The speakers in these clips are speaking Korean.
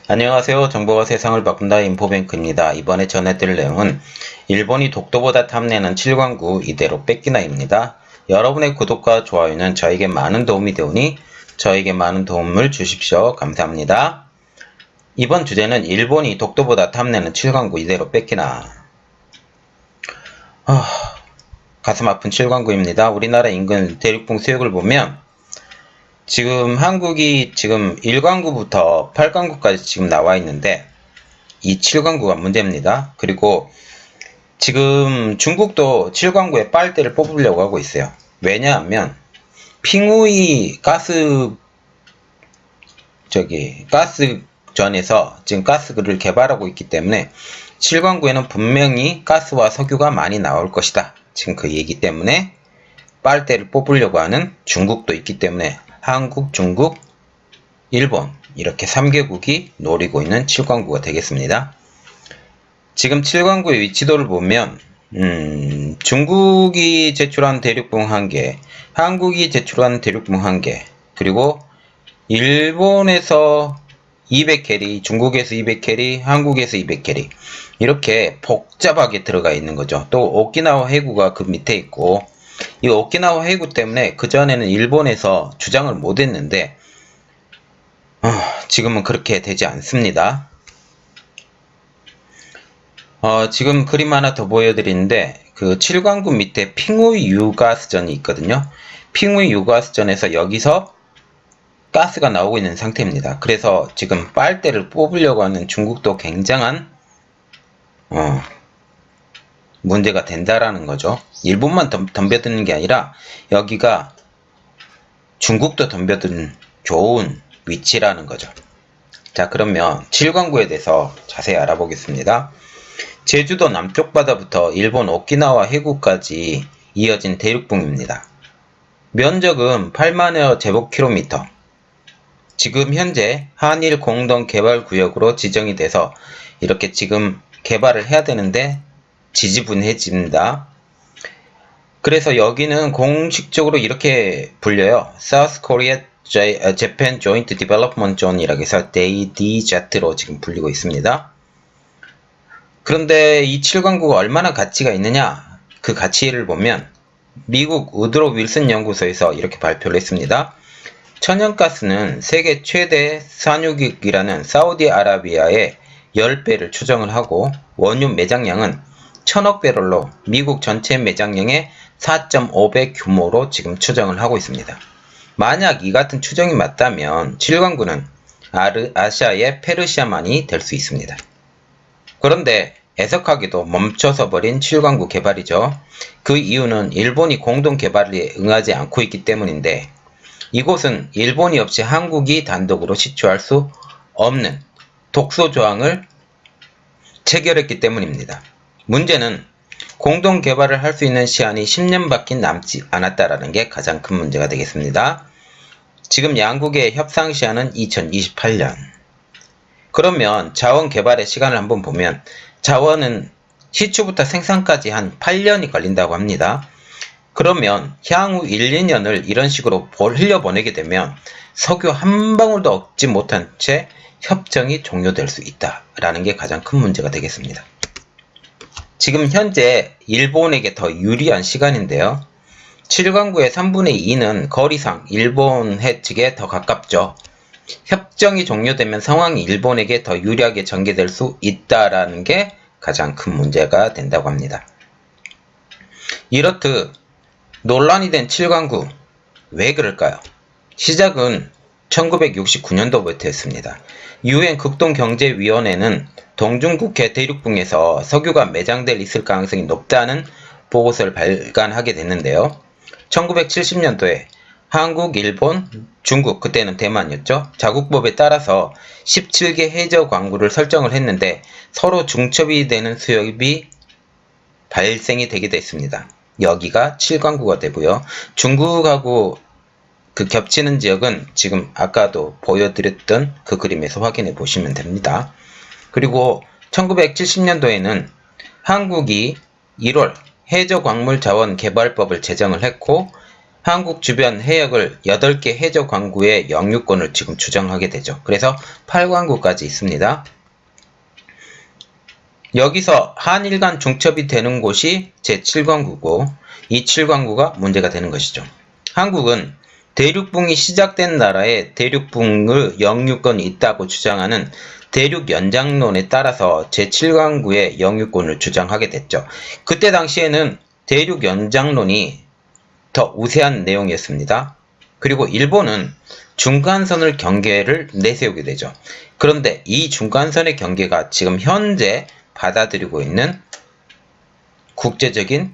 안녕하세요. 정보가 세상을 바꾼다 인포뱅크입니다. 이번에 전해드릴 내용은 일본이 독도보다 탐내는 7광구 이대로 뺏기나입니다. 여러분의 구독과 좋아요는 저에게 많은 도움이 되오니 저에게 많은 도움을 주십시오. 감사합니다. 이번 주제는 일본이 독도보다 탐내는 7광구 이대로 뺏기나. 가슴 아픈 7광구입니다. 우리나라 인근 대륙붕 수역을 보면 지금 한국이 지금 1광구부터 8광구까지 지금 나와 있는데 이 7광구가 문제입니다. 그리고 지금 중국도 7광구에 빨대를 뽑으려고 하고 있어요. 왜냐하면 핑우이 가스전에서 지금 가스를 개발하고 있기 때문에 7광구에는 분명히 가스와 석유가 많이 나올 것이다. 지금 그 얘기 때문에 빨대를 뽑으려고 하는 중국도 있기 때문에 한국, 중국, 일본 이렇게 3개국이 노리고 있는 7광구가 되겠습니다. 지금 7광구의 위치도를 보면 중국이 제출한 대륙붕 1개, 한국이 제출한 대륙붕 1개, 그리고 일본에서 200캐리, 중국에서 200캐리, 한국에서 200캐리 이렇게 복잡하게 들어가 있는 거죠. 또 오키나와 해구가 그 밑에 있고 이 오키나와 해구 때문에 그전에는 일본에서 주장을 못했는데 지금은 그렇게 되지 않습니다. 지금 그림 하나 더 보여드리는데 그 7광구 밑에 핑우이 유가스전이 있거든요. 핑우이 유가스전에서 여기서 가스가 나오고 있는 상태입니다. 그래서 지금 빨대를 뽑으려고 하는 중국도 굉장한 문제가 된다라는 거죠. 일본만 덤벼드는 게 아니라 여기가 중국도 덤벼드는 좋은 위치라는 거죠. 자, 그러면 7광구에 대해서 자세히 알아보겠습니다. 제주도 남쪽 바다부터 일본 오키나와 해구까지 이어진 대륙붕입니다. 면적은 8만여 제곱킬로미터. 지금 현재 한일 공동 개발 구역으로 지정이 돼서 이렇게 지금 개발을 해야 되는데 지지분해집니다. 그래서 여기는 공식적으로 이렇게 불려요. South Korea Japan Joint Development Zone이라고 해서 DDZ로 지금 불리고 있습니다. 그런데 이 7광구가 얼마나 가치가 있느냐? 그 가치를 보면 미국 우드로 윌슨 연구소에서 이렇게 발표를 했습니다. 천연가스는 세계 최대 산유국이라는 사우디아라비아의 10배를 추정을 하고 원유 매장량은 1000억 배럴로 미국 전체 매장량의 4.5배 규모로 지금 추정을 하고 있습니다. 만약 이 같은 추정이 맞다면 7광구는 아시아의 페르시아만이 될 수 있습니다. 그런데 애석하게도 멈춰서 버린 7광구 개발이죠. 그 이유는 일본이 공동 개발에 응하지 않고 있기 때문인데 이곳은 일본이 없이 한국이 단독으로 시추할 수 없는 독소 조항을 체결했기 때문입니다. 문제는 공동 개발을 할 수 있는 시한이 10년밖에 남지 않았다라는 게 가장 큰 문제가 되겠습니다. 지금 양국의 협상 시한은 2028년. 그러면 자원 개발의 시간을 한번 보면 자원은 시추부터 생산까지 한 8년이 걸린다고 합니다. 그러면 향후 1, 2년을 이런 식으로 흘려보내게 되면 석유 한 방울도 얻지 못한 채 협정이 종료될 수 있다라는 게 가장 큰 문제가 되겠습니다. 지금 현재 일본에게 더 유리한 시간인데요. 7광구의 3분의 2는 거리상 일본 해 측에 더 가깝죠. 협정이 종료되면 상황이 일본에게 더 유리하게 전개될 수 있다라는 게 가장 큰 문제가 된다고 합니다. 이렇듯 논란이 된 7광구 왜 그럴까요? 시작은 1969년도부터였습니다. UN 극동경제위원회는 동중국해 대륙붕에서 석유가 매장될 있을 가능성이 높다는 보고서를 발간하게 됐는데요. 1970년도에 한국, 일본, 중국, 그때는 대만이었죠. 자국법에 따라서 17개 해저 광구를 설정을 했는데 서로 중첩이 되는 수역이 발생이 되기도 했습니다. 여기가 7광구가 되고요. 중국하고 그 겹치는 지역은 지금 아까도 보여드렸던 그 그림에서 확인해 보시면 됩니다. 그리고 1970년도에는 한국이 1월 해저광물자원개발법을 제정을 했고 한국 주변 해역을 8개 해저 광구의 영유권을 지금 주장하게 되죠. 그래서 8광구까지 있습니다. 여기서 한일 간 중첩이 되는 곳이 제7광구고 이 7광구가 문제가 되는 것이죠. 한국은 대륙붕이 시작된 나라에 대륙붕의 영유권이 있다고 주장하는 대륙연장론에 따라서 제7광구의 영유권을 주장하게 됐죠. 그때 당시에는 대륙연장론이 더 우세한 내용이었습니다. 그리고 일본은 중간선을 경계를 내세우게 되죠. 그런데 이 중간선의 경계가 지금 현재 받아들이고 있는 국제적인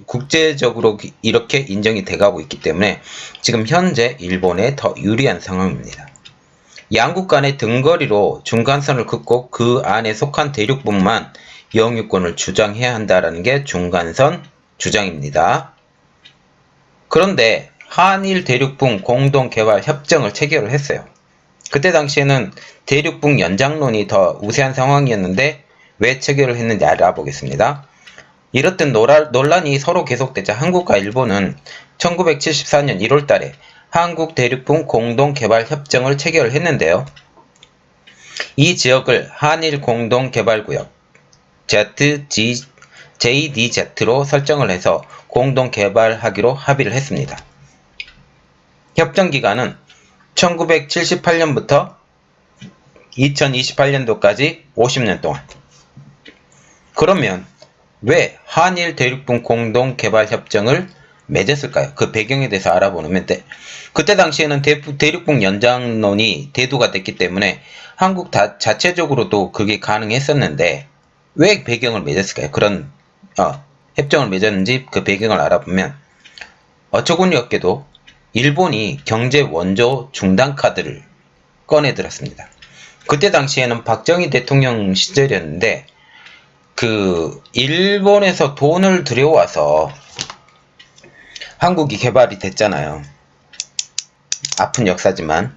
국제적으로 이렇게 인정이 돼가고 있기 때문에 지금 현재 일본에 더 유리한 상황입니다. 양국 간의 등거리로 중간선을 긋고 그 안에 속한 대륙분만 영유권을 주장해야 한다는 게 중간선 주장입니다. 그런데 한일 대륙분 공동개발 협정을 체결을 했어요. 그때 당시에는 대륙분 연장론이 더 우세한 상황이었는데 왜 체결을 했는지 알아보겠습니다. 이렇듯 논란이 서로 계속되자 한국과 일본은 1974년 1월 달에 한국 대륙분 공동개발협정을 체결을 했는데요. 이 지역을 한일 공동개발구역 JDZ로 설정을 해서 공동개발하기로 합의를 했습니다. 협정 기간은 1978년부터 2028년도까지 50년 동안. 그러면 왜 한일 대륙분 공동개발협정을 맺었을까요? 그 배경에 대해서 알아보면 돼. 그때 당시에는 대륙분 연장론이 대두가 됐기 때문에 한국 자체적으로도 그게 가능했었는데 왜 배경을 맺었을까요? 그런 협정을 맺었는지 그 배경을 알아보면 어처구니 없게도 일본이 경제 원조 중단 카드를 꺼내들었습니다. 그때 당시에는 박정희 대통령 시절이었는데 일본에서 돈을 들여와서 한국이 개발이 됐잖아요. 아픈 역사지만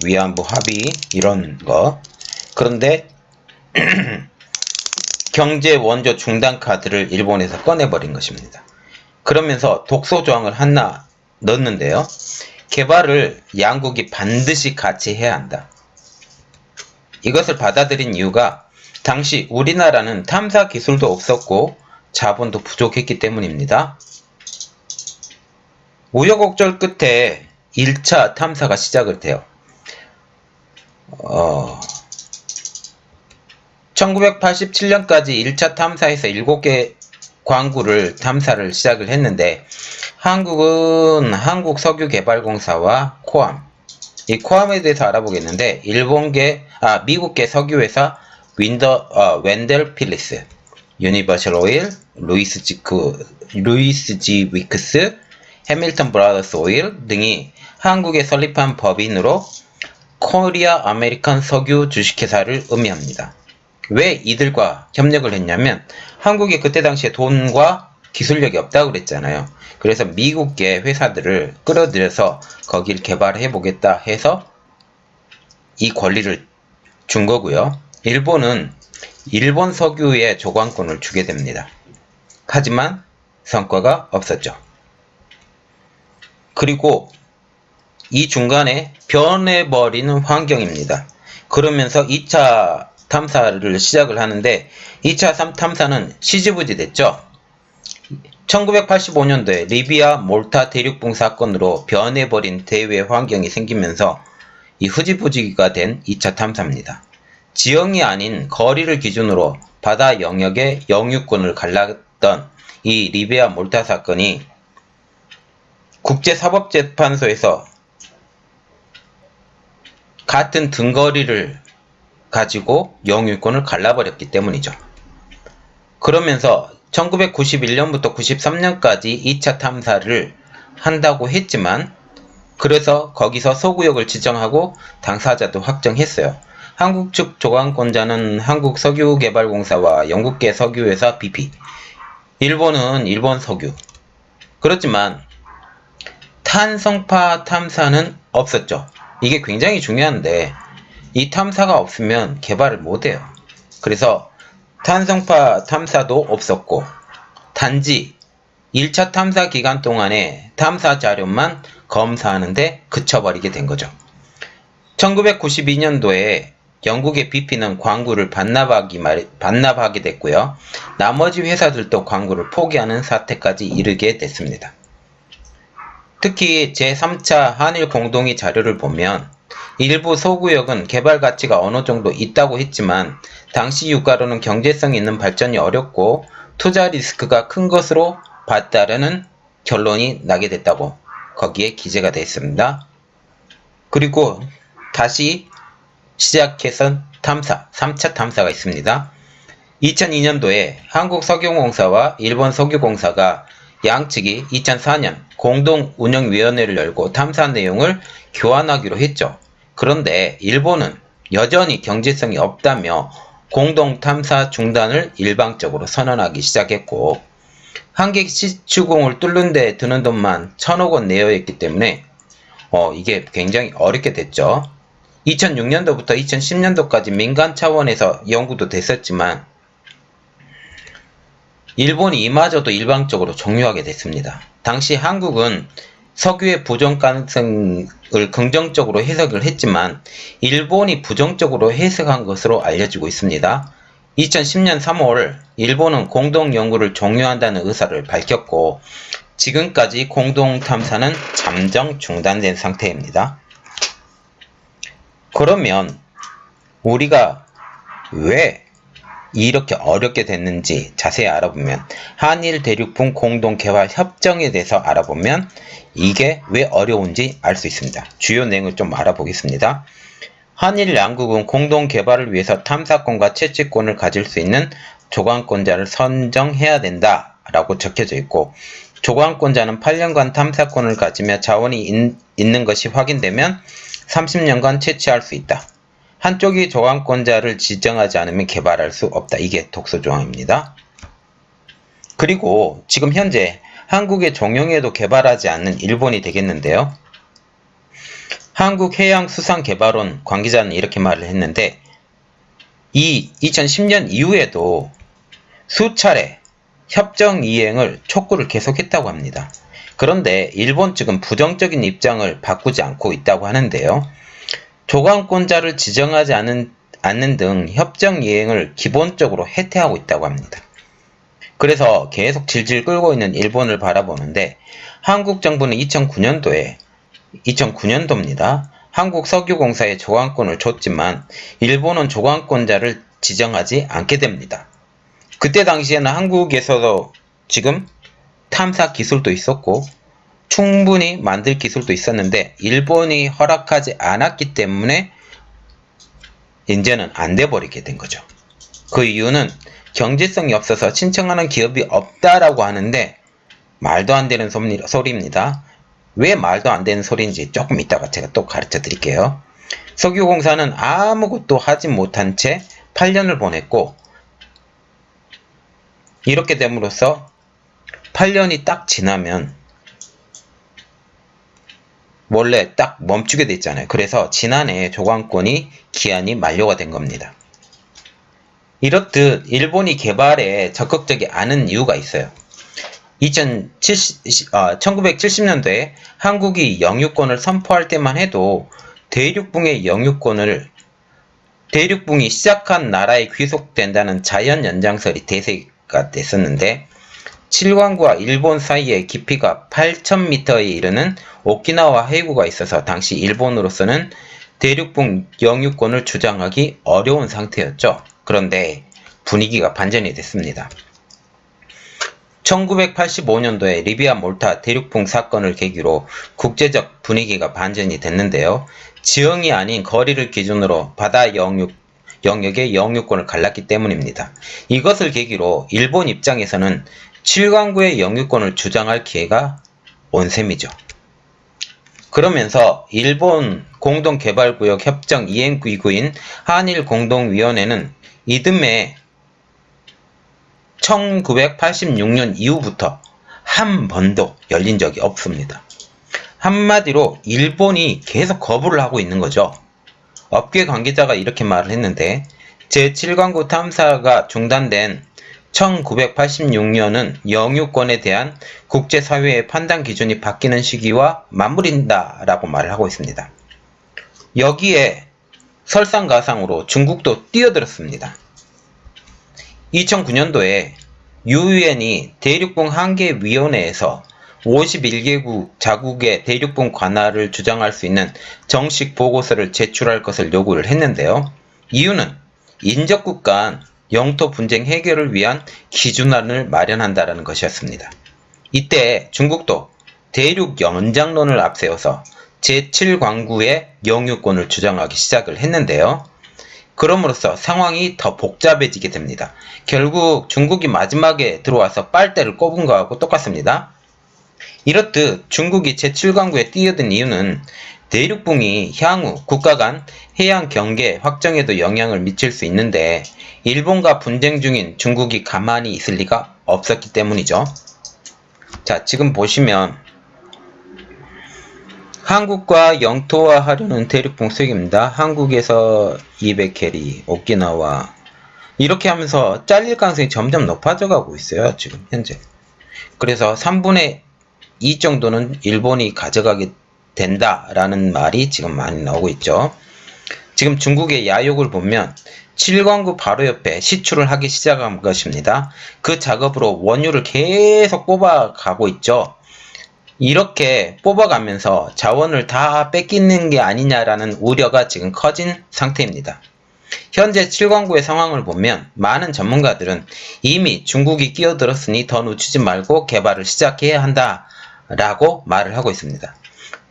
위안부 합의 이런 거. 그런데 경제 원조 중단 카드를 일본에서 꺼내버린 것입니다. 그러면서 독소 조항을 하나 넣었는데요. 개발을 양국이 반드시 같이 해야 한다. 이것을 받아들인 이유가 당시 우리나라는 탐사 기술도 없었고 자본도 부족했기 때문입니다. 우여곡절 끝에 1차 탐사가 시작을 돼요. 1987년까지 1차 탐사에서 7개 광구를 탐사를 시작을 했는데 한국은 한국석유개발공사와 코암, 이 코암에 대해서 알아보겠는데 미국계 석유회사 웬델 필리스, 유니버셜 오일, 루이스 G 위크스, 해밀턴 브라더스 오일 등이 한국에 설립한 법인으로 코리아 아메리칸 석유 주식회사를 의미합니다. 왜 이들과 협력을 했냐면 한국에 그때 당시에 돈과 기술력이 없다고 그랬잖아요. 그래서 미국계 회사들을 끌어들여서 거기를 개발해 보겠다 해서 이 권리를 준 거고요. 일본은 일본 석유의 조광권을 주게 됩니다. 하지만 성과가 없었죠. 그리고 이 중간에 변해버리는 환경입니다. 그러면서 2차 탐사를 시작을 하는데 2차 탐사는 시지부지 됐죠. 1985년도에 리비아 몰타 대륙붕 사건으로 변해버린 대외 환경이 생기면서 이 흐지부지가 된 2차 탐사입니다. 지형이 아닌 거리를 기준으로 바다 영역의 영유권을 갈랐던 이 리비아 몰타 사건이 국제사법재판소에서 같은 등거리를 가지고 영유권을 갈라버렸기 때문이죠. 그러면서 1991년부터 93년까지 2차 탐사를 한다고 했지만 그래서 거기서 소구역을 지정하고 당사자도 확정했어요. 한국 측 조광권자는 한국석유개발공사와 영국계 석유회사 BP, 일본은 일본 석유. 그렇지만 탄성파 탐사는 없었죠. 이게 굉장히 중요한데 이 탐사가 없으면 개발을 못해요. 그래서 탄성파 탐사도 없었고 단지 1차 탐사 기간 동안의 탐사 자료만 검사하는데 그쳐버리게 된 거죠. 1992년도에 영국의 BP는 광구를 반납하게 됐고요. 나머지 회사들도 광구를 포기하는 사태까지 이르게 됐습니다. 특히 제3차 한일 공동의 자료를 보면 일부 소구역은 개발 가치가 어느 정도 있다고 했지만 당시 유가로는 경제성 있는 발전이 어렵고 투자 리스크가 큰 것으로 봤다라는 결론이 나게 됐다고 거기에 기재가 되어 있습니다. 그리고 다시 시작해서 탐사, 3차 탐사가 있습니다. 2002년도에 한국석유공사와 일본석유공사가 양측이 2004년 공동운영위원회를 열고 탐사 내용을 교환하기로 했죠. 그런데 일본은 여전히 경제성이 없다며 공동탐사 중단을 일방적으로 선언하기 시작했고 한 개 시추공을 뚫는 데 드는 돈만 1,000억 원 내야 했기 때문에 이게 굉장히 어렵게 됐죠. 2006년도부터 2010년도까지 민간 차원에서 연구도 됐었지만 일본이 이마저도 일방적으로 종료하게 됐습니다. 당시 한국은 석유의 부정 가능성을 긍정적으로 해석을 했지만 일본이 부정적으로 해석한 것으로 알려지고 있습니다. 2010년 3월 일본은 공동 연구를 종료한다는 의사를 밝혔고 지금까지 공동 탐사는 잠정 중단된 상태입니다. 그러면 우리가 왜 이렇게 어렵게 됐는지 자세히 알아보면 한일 대륙분 공동개발 협정에 대해서 알아보면 이게 왜 어려운지 알 수 있습니다. 주요 내용을 좀 알아보겠습니다. 한일 양국은 공동개발을 위해서 탐사권과 채취권을 가질 수 있는 조관권자를 선정해야 된다 라고 적혀져 있고 조관권자는 8년간 탐사권을 가지며 자원이 있는 것이 확인되면 30년간 채취할 수 있다. 한쪽이 조관권자를 지정하지 않으면 개발할 수 없다. 이게 독소조항입니다. 그리고 지금 현재 한국의 종용에도 개발하지 않는 일본이 되겠는데요. 한국해양수산개발원 관계자는 이렇게 말을 했는데 이 2010년 이후에도 수차례 협정 이행을 촉구를 계속했다고 합니다. 그런데 일본 측은 부정적인 입장을 바꾸지 않고 있다고 하는데요. 조관권자를 지정하지 않는 등 협정 이행을 기본적으로 해태하고 있다고 합니다. 그래서 계속 질질 끌고 있는 일본을 바라보는데 한국 정부는 2009년도입니다. 한국석유공사에 조관권을 줬지만 일본은 조관권자를 지정하지 않게 됩니다. 그때 당시에는 한국에서도 지금 탐사 기술도 있었고 충분히 만들 기술도 있었는데 일본이 허락하지 않았기 때문에 이제는 안 돼 버리게 된 거죠. 그 이유는 경제성이 없어서 신청하는 기업이 없다라고 하는데 말도 안 되는 소리입니다. 왜 말도 안 되는 소리인지 조금 이따가 제가 또 가르쳐 드릴게요. 석유공사는 아무것도 하지 못한 채 8년을 보냈고 이렇게 됨으로써 8년이 딱 지나면 원래 딱 멈추게 됐잖아요. 그래서 지난해 조관권이 기한이 만료가 된 겁니다. 이렇듯 일본이 개발에 적극적이 않은 이유가 있어요. 1970년도에 한국이 영유권을 선포할 때만 해도 대륙붕의 영유권을 대륙붕이 시작한 나라에 귀속된다는 자연 연장설이 대세가 됐었는데 칠광구와 일본 사이에 깊이가 8,000m에 이르는 오키나와 해구가 있어서 당시 일본으로서는 대륙붕 영유권을 주장하기 어려운 상태였죠. 그런데 분위기가 반전이 됐습니다. 1985년도에 리비아 몰타 대륙붕 사건을 계기로 국제적 분위기가 반전이 됐는데요. 지형이 아닌 거리를 기준으로 바다 영역의 영유권을 갈랐기 때문입니다. 이것을 계기로 일본 입장에서는 칠광구의 영유권을 주장할 기회가 온 셈이죠. 그러면서 일본 공동개발구역 협정 이행기구인 한일공동위원회는 이듬해 1986년 이후부터 한 번도 열린 적이 없습니다. 한마디로 일본이 계속 거부를 하고 있는 거죠. 업계 관계자가 이렇게 말을 했는데 제7광구 탐사가 중단된 1986년은 영유권에 대한 국제사회의 판단 기준이 바뀌는 시기와 맞물린다 라고 말을 하고 있습니다. 여기에 설상가상으로 중국도 뛰어들었습니다. 2009년도에 유엔이 대륙붕 한계위원회에서 51개국 자국의 대륙붕 관할을 주장할 수 있는 정식 보고서를 제출할 것을 요구를 했는데요. 이유는 인접국 간 영토 분쟁 해결을 위한 기준안을 마련한다는 것이었습니다. 이때 중국도 대륙 연장론을 앞세워서 제7광구의 영유권을 주장하기 시작을 했는데요. 그럼으로써 상황이 더 복잡해지게 됩니다. 결국 중국이 마지막에 들어와서 빨대를 꼽은 거하고 똑같습니다. 이렇듯 중국이 제7광구에 뛰어든 이유는 대륙붕이 향후 국가 간 해양 경계 확정에도 영향을 미칠 수 있는데 일본과 분쟁 중인 중국이 가만히 있을 리가 없었기 때문이죠. 자, 지금 보시면 한국과 영토화하려는 대륙붕 수익입니다. 한국에서 200캐리, 오키나와 이렇게 하면서 잘릴 가능성이 점점 높아져 가고 있어요. 지금 현재. 그래서 3분의 2 정도는 일본이 가져가게 된다라는 말이 지금 많이 나오고 있죠. 지금 중국의 야욕을 보면 7광구 바로 옆에 시추를 하기 시작한 것입니다. 그 작업으로 원유를 계속 뽑아가고 있죠. 이렇게 뽑아가면서 자원을 다 뺏기는 게 아니냐라는 우려가 지금 커진 상태입니다. 현재 7광구의 상황을 보면 많은 전문가들은 이미 중국이 끼어들었으니 더 늦추지 말고 개발을 시작해야 한다라고 말을 하고 있습니다.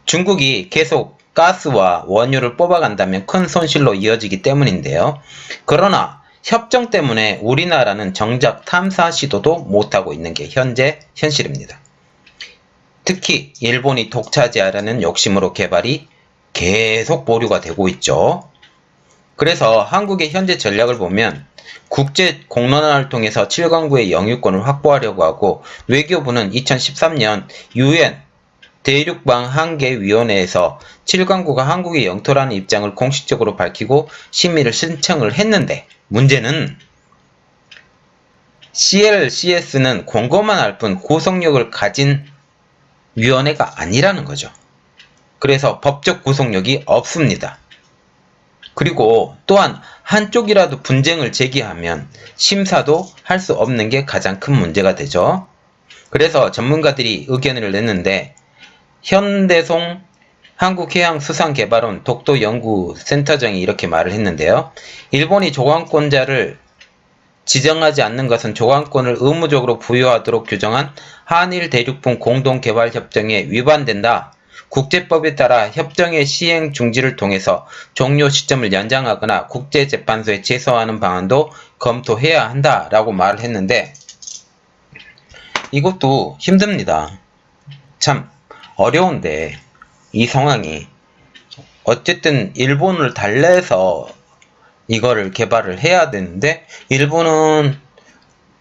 중국이 계속 가스와 원유를 뽑아간다면 큰 손실로 이어지기 때문인데요. 그러나 협정 때문에 우리나라는 정작 탐사 시도도 못하고 있는 게 현재 현실입니다. 특히 일본이 독차지하려는 욕심으로 개발이 계속 보류가 되고 있죠. 그래서 한국의 현재 전략을 보면 국제 공론화를 통해서 7광구의 영유권을 확보하려고 하고 외교부는 2013년 유엔 대륙방 한계위원회에서 7광구가 한국의 영토라는 입장을 공식적으로 밝히고 심의를 신청을 했는데 문제는 CLCS는 권고만 할 뿐 구속력을 가진 위원회가 아니라는 거죠. 그래서 법적 구속력이 없습니다. 그리고 또한 한쪽이라도 분쟁을 제기하면 심사도 할 수 없는 게 가장 큰 문제가 되죠. 그래서 전문가들이 의견을 냈는데 현대송 한국해양수산개발원 독도연구센터장이 이렇게 말을 했는데요. 일본이 조항권자를 지정하지 않는 것은 조항권을 의무적으로 부여하도록 규정한 한일 대륙붕 공동개발협정에 위반된다. 국제법에 따라 협정의 시행 중지를 통해서 종료 시점을 연장하거나 국제재판소에 제소하는 방안도 검토해야 한다라고 말을 했는데 이것도 힘듭니다. 참 어려운데 이 상황이 어쨌든 일본을 달래서 이거를 개발을 해야 되는데 일본은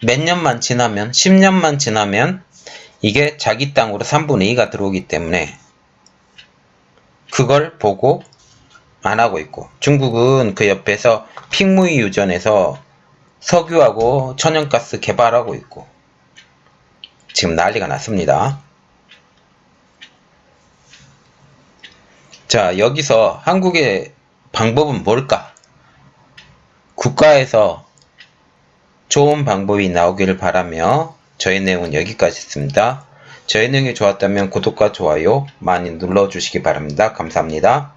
몇 년만 지나면 10년만 지나면 이게 자기 땅으로 3분의 2가 들어오기 때문에 그걸 보고 안 하고 있고 중국은 그 옆에서 핑무이 유전에서 석유하고 천연가스 개발하고 있고 지금 난리가 났습니다. 자, 여기서 한국의 방법은 뭘까? 국가에서 좋은 방법이 나오기를 바라며 저희 내용은 여기까지였습니다. 저희 내용이 좋았다면 구독과 좋아요 많이 눌러주시기 바랍니다. 감사합니다.